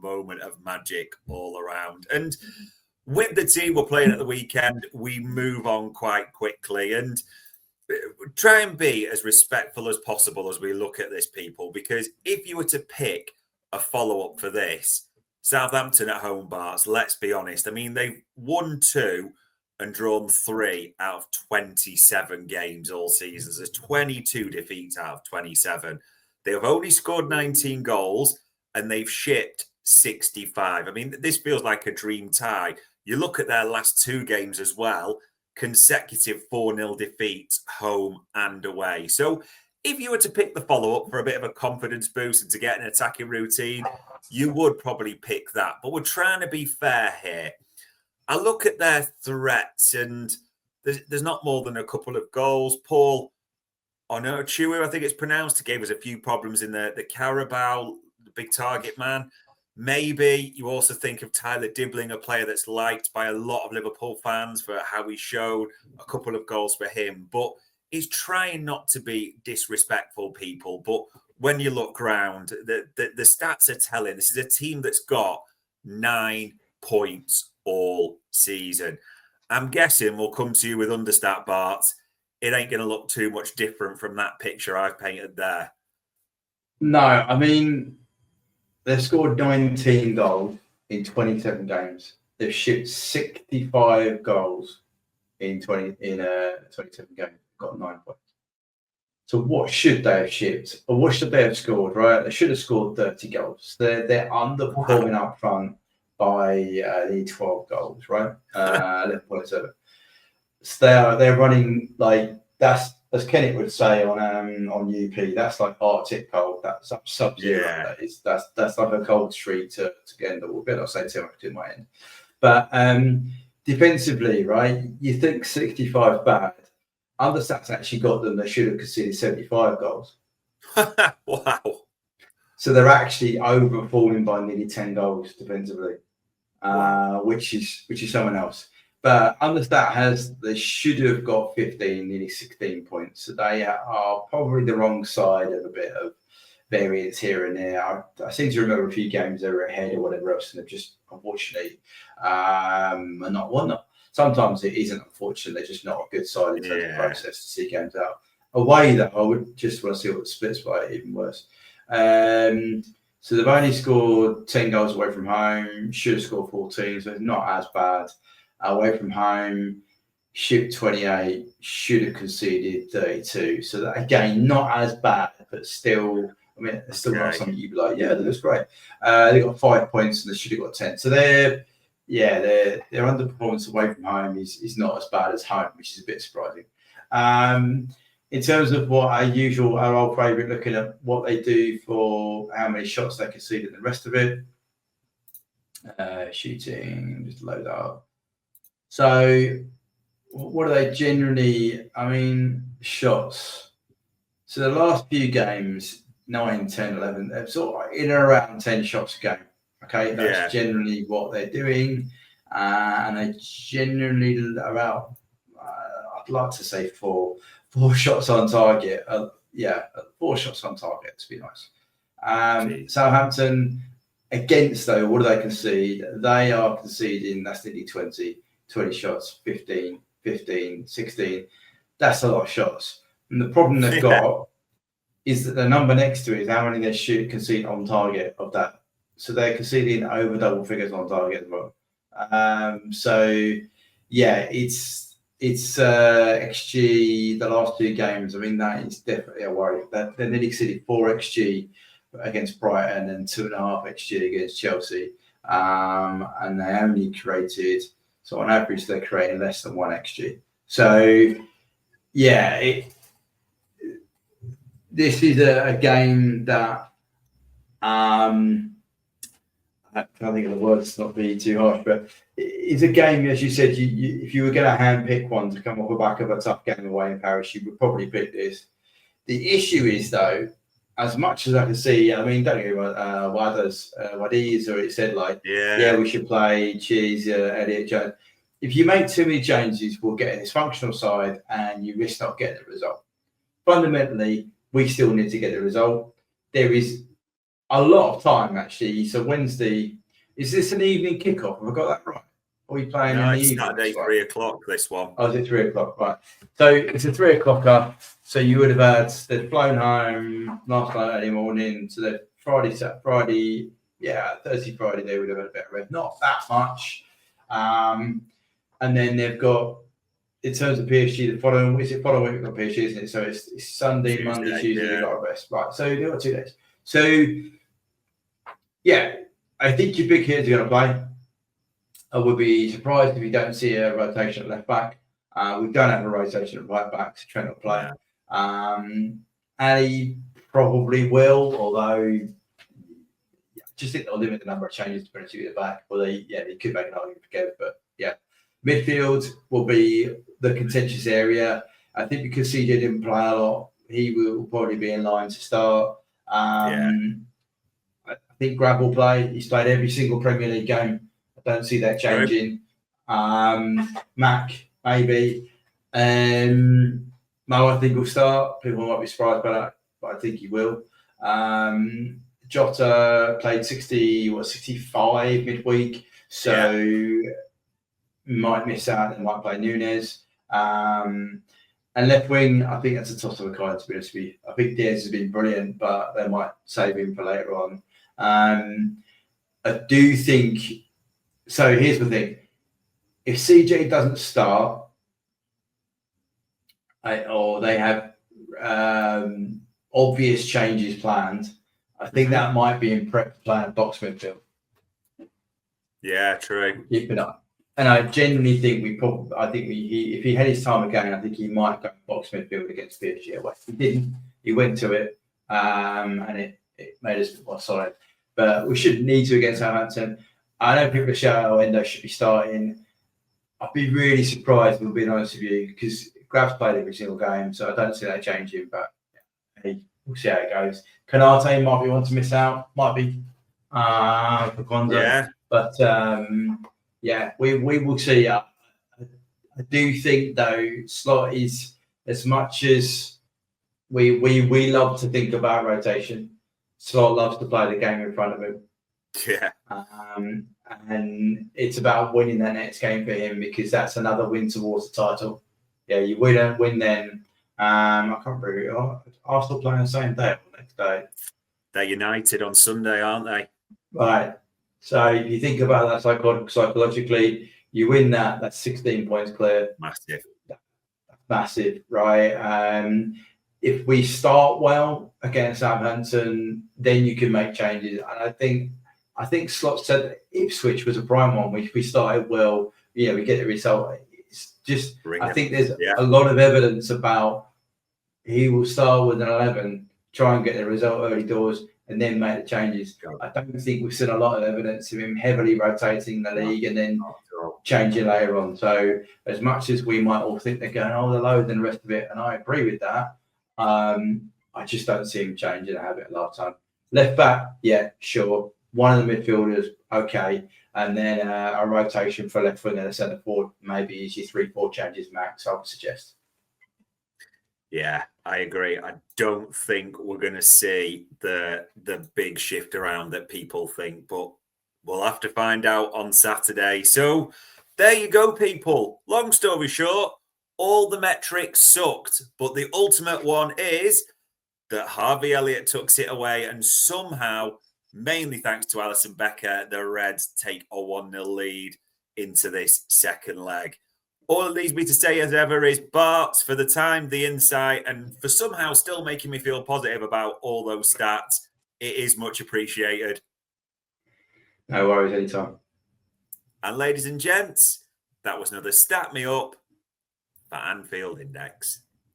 moment of magic all around. And with the team we're playing at the weekend, we move on quite quickly and try and be as respectful as possible as we look at this, people, because if you were to pick a follow-up for this, Southampton at home, Bart, let's be honest. I mean, they've won 2 and drawn 3 out of 27 games all seasons. There's 22 defeats out of 27. They have only scored 19 goals and they've shipped 65. I mean, this feels like a dream tie. You look at their last 2 games as well, consecutive 4-0 defeats, home and away. So if you were to pick the follow-up for a bit of a confidence boost and to get an attacking routine, you would probably pick that. But we're trying to be fair here. I look at their threats and there's not more than a couple of goals. Paul Onochua, I think it's pronounced, gave us a few problems in the Carabao, the big target man. Maybe you also think of Tyler Dibbling, a player that's liked by a lot of Liverpool fans for how he showed, a couple of goals for him. But he's trying not to be disrespectful, people. But when you look around, the stats are telling this is a team that's got 9 points all season. I'm guessing we'll come to you with understat, Bart. It ain't going to look too much different from that picture I've painted there. No, I mean, they've scored 19 goals in 27 games. They've shipped 65 goals in 27 games. Got 9 points. So what should they have shipped? Or what should they have scored, right? They should have scored 30 goals. They're underperforming up front by 12 goals, right? 11.7. So they're running like that's, as Kenneth would say on UP, that's like Arctic cold. That's sub-zero. Yeah. That's like a cold street to get into a bit. I'll say too much in my end. But defensively, right? You think 65 bad. Understats actually got them. They should have conceded 75 goals. Wow. So they're actually overperforming by nearly 10 goals defensively, which is someone else. But Understat they should have got 15, nearly 16 points. So they are probably the wrong side of a bit of variance here and there. I seem to remember a few games they were ahead or whatever else, and they've just unfortunately not won. Sometimes it isn't, unfortunately. They're just not a good side in terms of process to see games out. Away, though, I would just want to see what the splits by, even worse. So they've only scored 10 goals away from home, should have scored 14, so it's not as bad. Away from home, shipped 28, should have conceded 32. So that, again, not as bad, but still, I mean, it's still not something you'd be like, yeah, that looks great. They got 5 points and they should have got 10. So their underperformance away from home is not as bad as home, which is a bit surprising. In terms of what our old favourite, looking at what they do for how many shots they concede and the rest of it. Shooting, just load that up. So what are they generally, I mean, shots. So the last few games, 9, 10, 11, they're sort of in and around 10 shots a game. Okay, that's generally what they're doing. And they generally about, I'd like to say four shots on target. 4 shots on target, to be nice. Southampton, against, though, what do they concede? They are conceding, that's nearly 20 shots, 15, 16. That's a lot of shots. And the problem they've got is that the number next to it is how many they should concede on target of that. So they're conceding over double figures on target as well. It's XG the last 2 games. I mean, that is definitely a worry. They're nearly conceded 4 XG against Brighton and 2.5 XG against Chelsea. And they only created, so on average, they're creating less than 1 XG. So, this is a game that I can't think of the words, not be too harsh, but it's a game, as you said, if you were going to handpick one to come off the back of a tough game away in Paris, you would probably pick this. The issue is, though, as much as I can see, I mean, don't get me wrong, Wadiz already said, like, we should play Cheese, Elliot Jones. If you make too many changes, we'll get a dysfunctional side and you risk not getting the result. Fundamentally, we still need to get the result. a lot of time actually. So Wednesday, is this an evening kickoff? Have I got that right? Are we playing in the it's evening? Saturday, 3:00, this one. Oh, is it 3:00? Right. So it's a 3:00. So you would have they'd flown home last night early morning. So the Friday, Thursday, Friday, they would have had a bit of rest. Not that much. And then they've got, in terms of PSG, the following week, we've got PSG, isn't it? So it's Sunday, Tuesday, Monday, Tuesday, yeah. they've got a rest. Right. So they've got 2 days. So, yeah, I think your big hitters are going to play. I would be surprised if you don't see a rotation at left back. We don't have a rotation at right back, so Trent will play. Ali probably will, although I just think they'll limit the number of changes to put into the back. Well, they could make an argument for Kev, but yeah. Midfield will be the contentious area. I think because CJ didn't play a lot, he will probably be in line to start. I think Grab will play. He's played every single Premier League game. I don't see that changing. Mac, maybe. Mo, I think will start. People might be surprised by that, but I think he will. Jota played 65 midweek, so might miss out. They might play Nunes. And left wing, I think that's a toss of a coin, to be honest with you. I think Diaz has been brilliant, but they might save him for later on. I do think, so here's the thing. If CJ doesn't start, or they have obvious changes planned, I think that might be in prep plan box midfield. Yeah, true. Keep it up. And I genuinely think if he had his time again, I think he might go box midfield against PSG away. He didn't. He went to it, and it made us a bit more solid. But we shouldn't need to against Southampton. I know people shout out Endo should be starting. I'd be really surprised, if I'm being honest with you, because Grab's played every single game, so I don't see that changing. But hey, we'll see how it goes. Kanate might be one to miss out. Might be for Kwanzaa. Yeah. But we will see. I do think though, Slot is, as much as we love to think about rotation, Slot loves to play the game in front of him. Yeah. And it's about winning that next game for him, because that's another win towards the title. Yeah, you win then. I can't remember. Arsenal playing the same day or the next day. They're United on Sunday, aren't they? Right. So if you think about that psychologically, you win that. That's 16 points clear. Massive, right? If we start well against Southampton, then you can make changes. And I think Slot said that Ipswich was a prime one. We started well. We get the result. It's just, I think there's a lot of evidence about he will start with an 11, try and get the result early doors, and then make the changes. I don't think we've seen a lot of evidence of him heavily rotating the league and then changing later on. So as much as we might all think they're going, they're lower than the rest of it, and I agree with that, I just don't see him changing a habit a lot of time. Left back, yeah, sure. One of the midfielders, okay. And then a rotation for left wing and a centre forward, maybe easy 3-4 changes max, I would suggest. Yeah, I agree. I don't think we're going to see the big shift around that people think, but we'll have to find out on Saturday. So there you go, people. Long story short, all the metrics sucked, but the ultimate one is that Harvey Elliott tucks it away, and somehow, mainly thanks to Alisson Becker, the Reds take a 1-0 lead into this second leg. All it leaves me to say, as ever, is Bart, for the time, the insight, and for somehow still making me feel positive about all those stats. It is much appreciated. No worries, anytime. And ladies and gents, that was another Stat Me Up for Anfield Index.